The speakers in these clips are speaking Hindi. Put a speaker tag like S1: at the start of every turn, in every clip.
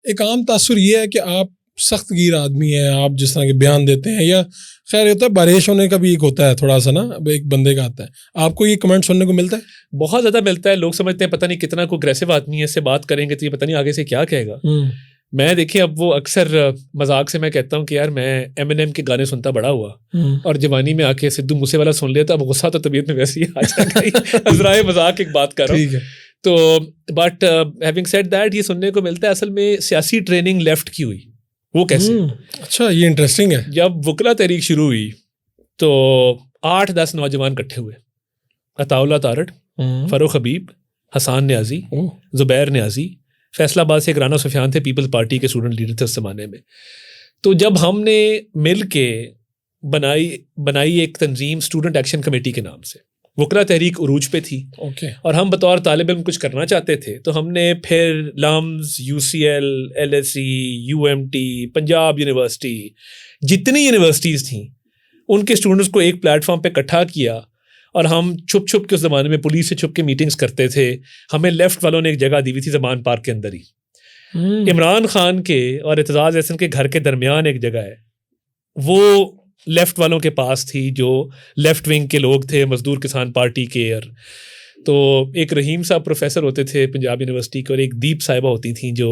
S1: एक आम तासुर ये है कि आप सख्त गिर आदमी हैं, आप जिस तरह के बयान देते हैं, या खैर होता है बारिश होने का भी एक होता है थोड़ा सा ना, एक बंदे का आता है, आपको ये कमेंट सुनने को मिलता है?
S2: बहुत ज़्यादा मिलता है। लोग समझते हैं पता नहीं कितना को अग्रेसिव आदमी है, इससे बात करेंगे तो ये पता नहीं आगे से क्या कहेगा। मैं देखिए, अब वो अक्सर मजाक से मैं कहता हूँ कि यार मैं एमिनेम के गाने सुनता बड़ा हुआ और जवानी में आके सिद्धू मूसेवाला सुन लिया, तो अब गुस्सा तो तबीयत में वैसे ही आ जाता है। अजराए मजाक एक बात कर रहा हूँ। तो बट हैविंग सेड दैट, ये सुनने को मिलता है असल में सियासी ट्रेनिंग लेफ्ट की हुई। वो कैसे?
S1: अच्छा, ये इंटरेस्टिंग है।
S2: जब वकला तहरीक शुरू हुई तो 8-10 नौजवान इकट्ठे हुए, अताउल्लाह तारड़, फरूख हबीब, हसान न्याजी, जुबैर न्याजी, फैसलाबाद से एक राना सुफियान थे, पीपल्स पार्टी के स्टूडेंट लीडर थे उस जमाने में। तो जब हमने मिल के बनाई एक तंजीम स्टूडेंट एक्शन कमेटी के नाम से, वकला तहरीक उरूज पे थी, और हम बतौर तालिब इल्म कुछ करना चाहते थे, तो हमने फिर LUMS, UCL, LSE, UMT, Punjab university, जितनी यूनिवर्सिटीज़ थी उनके स्टूडेंट्स को एक प्लेटफॉर्म पे इकट्ठा किया, और हम छुप छुप के उस ज़माने में पुलिस से छुप के मीटिंग्स करते थे। हमें लेफ़्ट वालों ने एक जगह दी हुई थी ज़मान पार्क के अंदर ही। इमरान खान के और एतजाज़ एहसन के घर के दरमियान एक जगह है, वो लेफ़्ट वालों के पास थी, जो लेफ़्ट विंग के लोग थे, मजदूर किसान पार्टी के। और तो एक रहीम साहब प्रोफेसर होते थे पंजाब यूनिवर्सिटी के, और एक दीप साहिबा होती थी, जो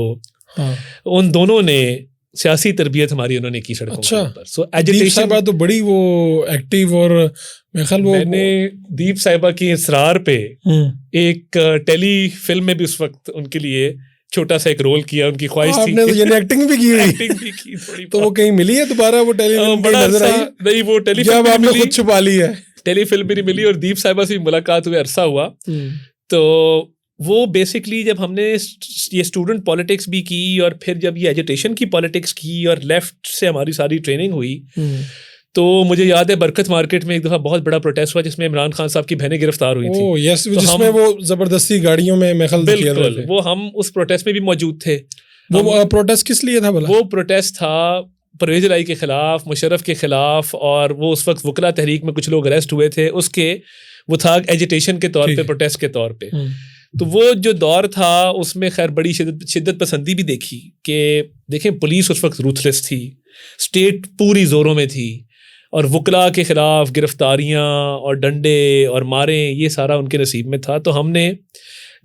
S2: उन दोनों ने सियासी तरबियत हमारी उन्होंने की सड़कों के ऊपर। सो एजिटेशन तो
S1: बड़ी वो एक्टिव, और
S2: मैंने दीप साहिबा की इसरार पे एक टेली फिल्म में भी उस वक्त उनके लिए छोटा सा एक रोल किया, उनकी ख्वाहिश थी।
S1: आपने तो एक्टिंग भी की हुई तो वो कहीं मिली है दोबारा वो टेलीफिल्म?
S2: बड़ा नजर आई नहीं, वो टेलीफिल्म
S1: आपने खुद छुपा ली है।
S2: टेलीफिल्म भी नहीं मिली, और दीप साहिबा से मुलाकात हुए, अरसा हुआ। तो वो बेसिकली जब हमने ये स्टूडेंट पॉलिटिक्स भी की, और फिर जब ये एजिटेशन की पॉलिटिक्स की, और लेफ्ट से हमारी सारी ट्रेनिंग हुई, तो मुझे याद है बरकत मार्केट में एक दफ़ा बहुत बड़ा प्रोटेस्ट हुआ, जिसमें इमरान खान साहब की बहनें गिरफ्तार हुई थी।
S1: यस, तो जिसमें वो जबरदस्ती गाड़ियों में महल किया था।
S2: वो हम उस प्रोटेस्ट में भी मौजूद थे।
S1: वो प्रोटेस्ट किस लिए था भला?
S2: वो प्रोटेस्ट था परवेज इलाही के खिलाफ, मुशर्रफ के खिलाफ, और वो उस वक्त वकला तहरीक में कुछ लोग अरेस्ट हुए थे, उसके वो था एजिटेशन के तौर पे, प्रोटेस्ट के तौर पे। तो वो जो दौर था उसमें खैर बड़ी शिद्दत पसंदी भी देखी कि देखें पुलिस उस वक्त रूथलेस थी, स्टेट पूरी जोरों में थी, और वकला के ख़िलाफ़ गिरफ्तारियाँ और डंडे और मारें, ये सारा उनके नसीब में था। तो हमने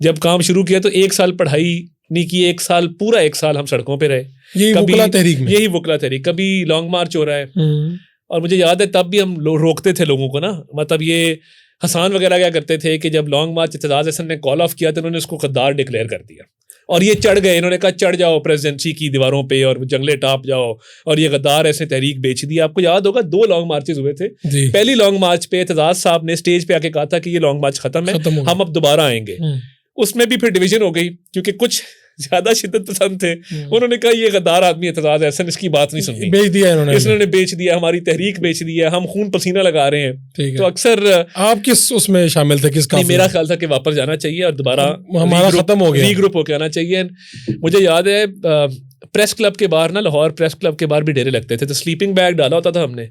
S2: जब काम शुरू किया तो 1 साल पढ़ाई नहीं की, 1 साल पूरा 1 साल हम सड़कों पे रहे,
S1: यही वकला तहरीक में।
S2: यही वकला तहरीक। कभी लॉन्ग मार्च हो रहा है, और मुझे याद है तब भी हम रोकते थे लोगों को ना, मतलब ये हसान वगैरह क्या करते थे कि जब लॉन्ग मार्च एतजाज़ हसन ने कॉल ऑफ किया तो उन्होंने उसको गद्दार डिक्लेयर कर दिया, और ये चढ़ गए, इन्होंने कहा चढ़ जाओ प्रेसिडेंसी की दीवारों पे और जंगले टाप जाओ, और ये गद्दार ऐसे तहरीक बेच दी। आपको याद होगा 2 लॉन्ग मार्चेस हुए थे। पहली लॉन्ग मार्च पे एतजाज़ साहब ने स्टेज पे आके कहा था कि ये लॉन्ग मार्च खत्म है, हम अब दोबारा आएंगे। उसमें भी फिर डिवीजन हो गई, क्योंकि कुछ ज्यादा शिद्दत पसंद थे, उन्होंने कहा ये गद्दार आदमी एतजाज़ एहसन, इसकी बात नहीं सुननी,
S1: बेच दिया
S2: इन्होंने बेच दिया, हमारी तहरीक बेच दी है, हम खून पसीना लगा रहे हैं। तो अक्सर
S1: आप किस उसमें शामिल थे? किस काफिले?
S2: मेरा ख्याल था कि वापस जाना चाहिए और दोबारा
S1: हमारा खत्म हो गया,
S2: रीग्रुप होकर आना चाहिए। मुझे याद है प्रेस क्लब के बाहर ना, लाहौर प्रेस क्लब के बाहर भी डेरे लगते थे, तो स्लीपिंग बैग डाला होता था हमने।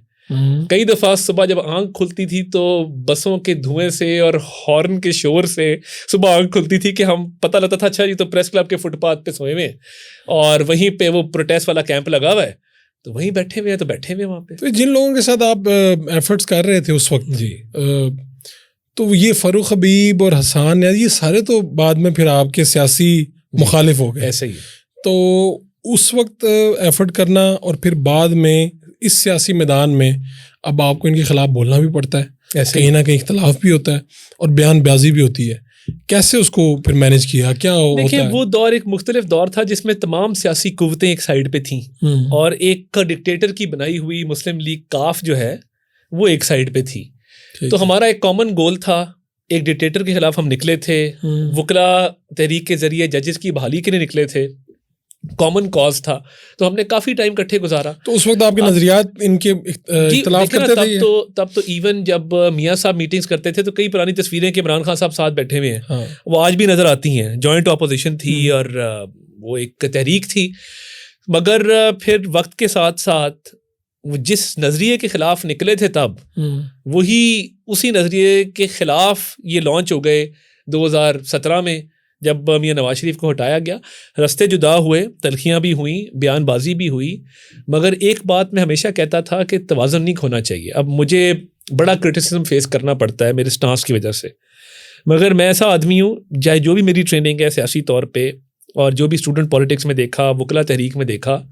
S2: कई दफ़ा सुबह जब आंख खुलती थी तो बसों के धुएं से और हॉर्न के शोर से सुबह आंख खुलती थी कि हम पता लगता था अच्छा ये तो प्रेस क्लब के फुटपाथ पे सोए हुए हैं, और वहीं पे वो प्रोटेस्ट वाला कैंप लगा हुआ है, तो वहीं बैठे हुए हैं, तो बैठे हुए वहाँ पे।
S1: तो जिन लोगों के साथ आप एफर्ट्स कर रहे थे उस वक्त जी, तो ये फरूख हबीब और हसान, ये सारे तो बाद में फिर आपके सियासी मुखालिफ हो गए।
S2: ऐसे ही।
S1: तो उस वक्त एफर्ट करना और फिर बाद में इस सियासी मैदान में अब आपको इनके खिलाफ बोलना भी पड़ता है, कहीं ना कहीं इख्तलाफ भी होता है और बयानबाजी भी होती है, कैसे उसको फिर मैनेज किया? क्या होता है?
S2: वो दौर एक मुख्तलिफ दौर था जिसमें तमाम सियासी कुव्वतें एक साइड पे थीं, और एक डिक्टेटर की बनाई हुई मुस्लिम लीग काफ जो है वो एक साइड पे थी। तो हमारा एक कॉमन गोल था, एक डिक्टेटर के खिलाफ हम निकले थे, वकला तहरीक के जरिए जजेस की बहाली के लिए निकले थे, कॉमन कॉज था, तो हमने काफी टाइम इकट्ठे गुजारा।
S1: तो उस वक्त आपके नजरियात इनके इख्तलाफ करते थे?
S2: तब तो इवन जब मियाँ साहब मीटिंग्स करते थे तो कई पुरानी तस्वीरें कि इमरान खान साहब साथ बैठे हुए हैं, वो आज भी नजर आती हैं। जॉइंट ऑपोजिशन थी और वो एक तहरीक थी, मगर फिर वक्त के साथ साथ वो जिस नजरिए के खिलाफ निकले थे तब वही उसी नजरिए के खिलाफ ये लॉन्च हो गए 2017 में, जब मियां नवाज शरीफ को हटाया गया, रास्ते जुदा हुए, तलखियाँ भी हुई, बयानबाजी भी हुई, मगर एक बात मैं हमेशा कहता था कि तवाज़ुन नहीं खोना चाहिए। अब मुझे बड़ा क्रिटिसिज्म फेस करना पड़ता है मेरे स्टांस की वजह से, मगर मैं ऐसा आदमी हूँ, चाहे जो भी मेरी ट्रेनिंग है सियासी तौर पे और जो भी स्टूडेंट पॉलिटिक्स में देखा, वकला तहरीक में देखा,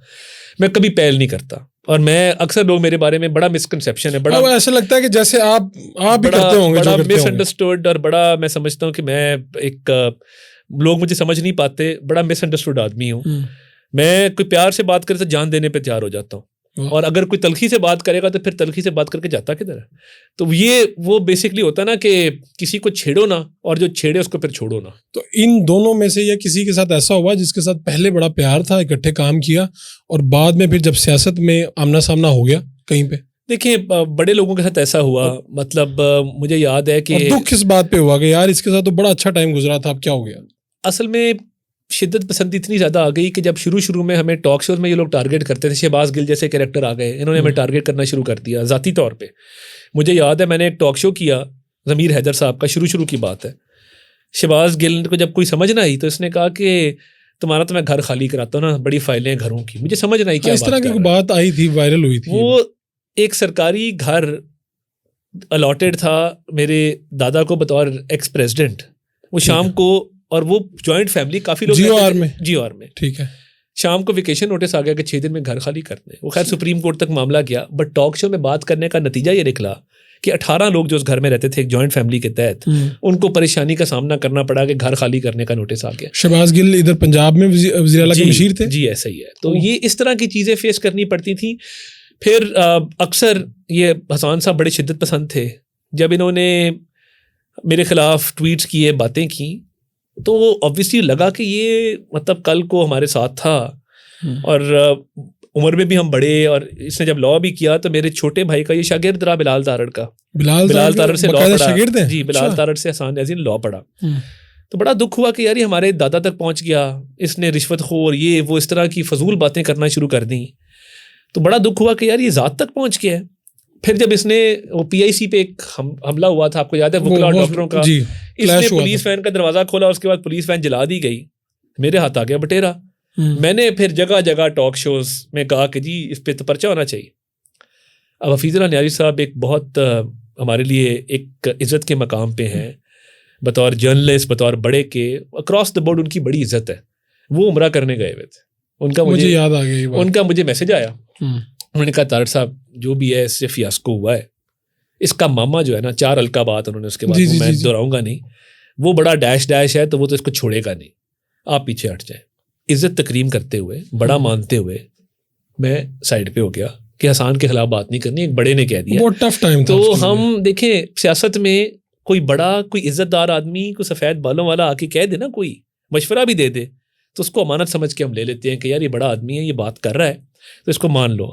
S2: मैं कभी पहल नहीं करता। और मैं अक्सर लोग मेरे बारे में बड़ा मिसकंसेप्शन है, बड़ा
S1: ऐसा लगता है कि जैसे आप भी करते होंगे,
S2: बड़ा मिसअंडरस्टूड, और बड़ा मैं समझता हूँ कि मैं एक लोग मुझे समझ नहीं पाते, बड़ा मिसअंडरस्टूड आदमी हूँ। मैं कोई प्यार से बात करे तो जान देने पे तैयार हो जाता हूँ, और अगर कोई तलखी से बात करेगा तो फिर तलखी से बात करके जाता किधर है। तो ये वो बेसिकली होता ना कि किसी को छेड़ो ना, और जो छेड़े उसको फिर छोड़ो ना।
S1: तो इन दोनों में से या किसी के साथ ऐसा हुआ जिसके साथ पहले बड़ा प्यार था, इकट्ठे काम किया, और बाद में फिर जब सियासत में आमना सामना हो गया कहीं पे?
S2: देखिए, बड़े लोगों के साथ ऐसा हुआ, मतलब मुझे याद है कि
S1: दुख किस बात पे हुआ कि यार इसके साथ तो बड़ा अच्छा टाइम गुजरा था, अब क्या हो गया?
S2: असल में शिद्दत पसंद इतनी ज़्यादा आ गई कि जब शुरू में हमें टॉक शोज में ये लोग टारगेट करते थे, शहबाज गिल जैसे कैरेक्टर आ गए, इन्होंने हमें टारगेट करना शुरू कर दिया ज़ाती तौर पे। मुझे याद है मैंने एक टॉक शो किया ज़मीर हैदर साहब का, शुरू की बात है। शहबाज गिल को जब कोई समझ ना आई तो इसने कहा कि तुम्हारा तो मैं घर खाली कराता हूँ ना, बड़ी फाइलें घरों की। मुझे समझ नहीं क्या
S1: इस तरह की बात आई थी, वायरल हुई थी।
S2: वो एक सरकारी घर अलॉटेड था मेरे दादा को बतौर एक्स प्रेसिडेंट, वो शाम को, और वो जॉइंट फैमिली, काफ़ी लोग
S1: GOR में,
S2: ठीक है, शाम को वेकेशन नोटिस आ गया कि 6 दिन में घर खाली करने। वो खैर सुप्रीम कोर्ट तक मामला गया, बट टॉक शो में बात करने का नतीजा ये निकला कि 18 लोग जो उस घर में रहते थे एक जॉइंट फैमिली के तहत, उनको परेशानी का सामना करना पड़ा कि घर खाली करने का नोटिस आ गया।
S1: शहबाज गिल इधर पंजाब में वज़ीर आला के मशीर थे।
S2: जी ऐसा ही है। तो ये इस तरह की चीज़ें फेस करनी पड़ती थी। फिर अक्सर ये हसन साहब बड़े शिद्दत पसंद थे, जब इन्होंने मेरे खिलाफ ट्वीट्स किए, बातें की, तो ऑब्वियसली लगा कि ये मतलब कल को हमारे साथ था, और उम्र में भी हम बड़े, और इसने जब लॉ भी किया तो मेरे छोटे भाई का ये शागिर्द रहा, बिलाल तारड़ का। बिलाल तारड़ से लॉ पढ़ा। जी, बिलाल तारड़ से हसन न्याज़ी ने लॉ पढ़ा। तो बड़ा दुख हुआ कि यार ये हमारे दादा तक पहुंच गया, इसने रिश्वतखोर ये वो इस तरह की फजूल बातें करना शुरू कर दी। तो बड़ा दुख हुआ कि यार ये ज़ात तक पहुंच गया है। फिर जब इसने वो PIC पे एक हमला हुआ था, आपको याद है, वकला और डॉक्टरों का, इसने पुलिस वैन का दरवाज़ा खोला, उसके बाद पुलिस वैन जला दी गई, मेरे हाथ आ गया बटेरा। मैंने फिर जगह जगह टॉक शोज में कहा कि जी इस पे तो पर्चा होना चाहिए। अब हफीज़ुल्लाह न्याज़ी साहब एक बहुत हमारे लिए एक इज़्ज़त के मकाम पे हैं, बतौर जर्नलिस्ट, बतौर बड़े के, अक्रॉस द बोर्ड उनकी बड़ी इज़्ज़त है। वो उम्रा करने गए हुए थे, उनका मुझे याद आ गया, उनका मुझे मैसेज आया, उन्होंने कहा तारड़ साहब जो भी है इससे फियास्को हुआ है, इसका मामा जो है ना, 4 अलका बात उन्होंने उसके बाद, मैं दोहराऊंगा नहीं, वो बड़ा डैश है, तो वो तो इसको छोड़ेगा नहीं, आप पीछे हट जाए। इज्जत तकरीम करते हुए, बड़ा मानते हुए मैं साइड पे हो गया कि हसन के खिलाफ बात नहीं करनी, एक बड़े ने कह दिया। बहुत टफ टाइम था। तो हम देखें सियासत में कोई बड़ा, कोई इज्जतदार आदमी, कोई सफ़ेद बालों वाला आके कह दे ना, कोई मशवरा भी दे दे, तो उसको अमानत समझ के हम ले लेते हैं कि यार ये बड़ा आदमी है, ये बात कर रहा है तो इसको मान लो।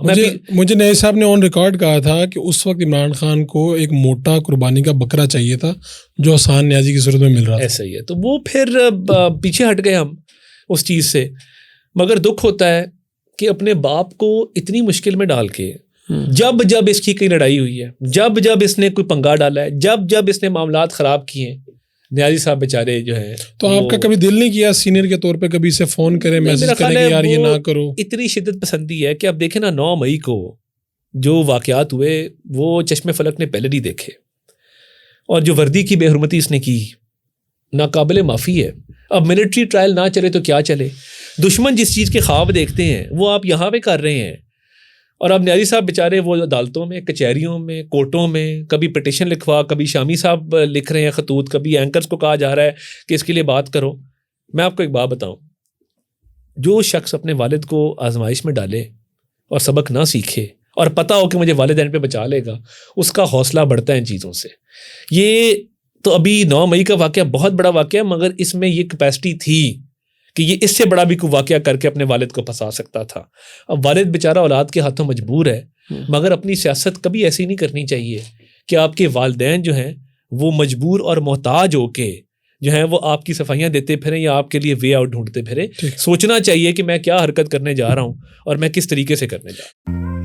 S1: मुझे नए साहब ने ऑन रिकॉर्ड कहा था कि उस वक्त इमरान खान को एक मोटा कुर्बानी का बकरा चाहिए था जो हसन न्याज़ी की सूरत में मिल रहा था।
S2: ऐसा ही है। तो वो फिर पीछे हट गए हम उस चीज़ से। मगर दुख होता है कि अपने बाप को इतनी मुश्किल में डाल के, जब जब इसकी कोई लड़ाई हुई है, जब जब इसने कोई पंगा डाला है, जब जब इसने मामलात ख़राब किए, न्याज़ी साहब बेचारे जो हैं।
S1: तो आपका कभी दिल नहीं किया सीनियर के तौर पे कभी इसे फ़ोन करें, मैसेज करें कि यार ये ना करो?
S2: इतनी शिद्दत पसंदी है कि अब देखें ना, 9 मई को जो वाक़यात हुए वो चश्मे फलक ने पहले नहीं देखे, और जो वर्दी की बेहुरमती इसने की नाकाबिले माफ़ी है। अब मिलिट्री ट्रायल ना चले तो क्या चले, दुश्मन जिस चीज़ के ख्वाब देखते हैं वो आप यहाँ पे कर रहे हैं। और अब न्याज़ी साहब बेचारे वो अदालतों में, कचहरियों में, कोर्टों में, कभी पिटिशन लिखवा, कभी शामी साहब लिख रहे हैं खतूत, कभी एंकर्स को कहा जा रहा है कि इसके लिए बात करो। मैं आपको एक बात बताऊं, जो शख्स अपने वालिद को आजमाइश में डाले और सबक ना सीखे और पता हो कि मुझे वालिदैन पे बचा लेगा, उसका हौसला बढ़ता है इन चीज़ों से। ये तो अभी 9 मई का वाक़या बहुत बड़ा वाक़या, मगर इसमें ये कैपेसिटी थी कि ये इससे बड़ा भी कोई वाक़या करके अपने वालिद को फंसा सकता था। अब वालिद बेचारा औलाद के हाथों मजबूर है, मगर अपनी सियासत कभी ऐसी नहीं करनी चाहिए कि आपके वालिदैन जो हैं वो मजबूर और मोहताज होके जो हैं वो आपकी सफाइयाँ देते फिरें या आपके लिए वे आउट ढूंढते फिरें। सोचना चाहिए कि मैं क्या हरकत करने जा रहा हूँ और मैं किस तरीके से करने जा रहा हूँ।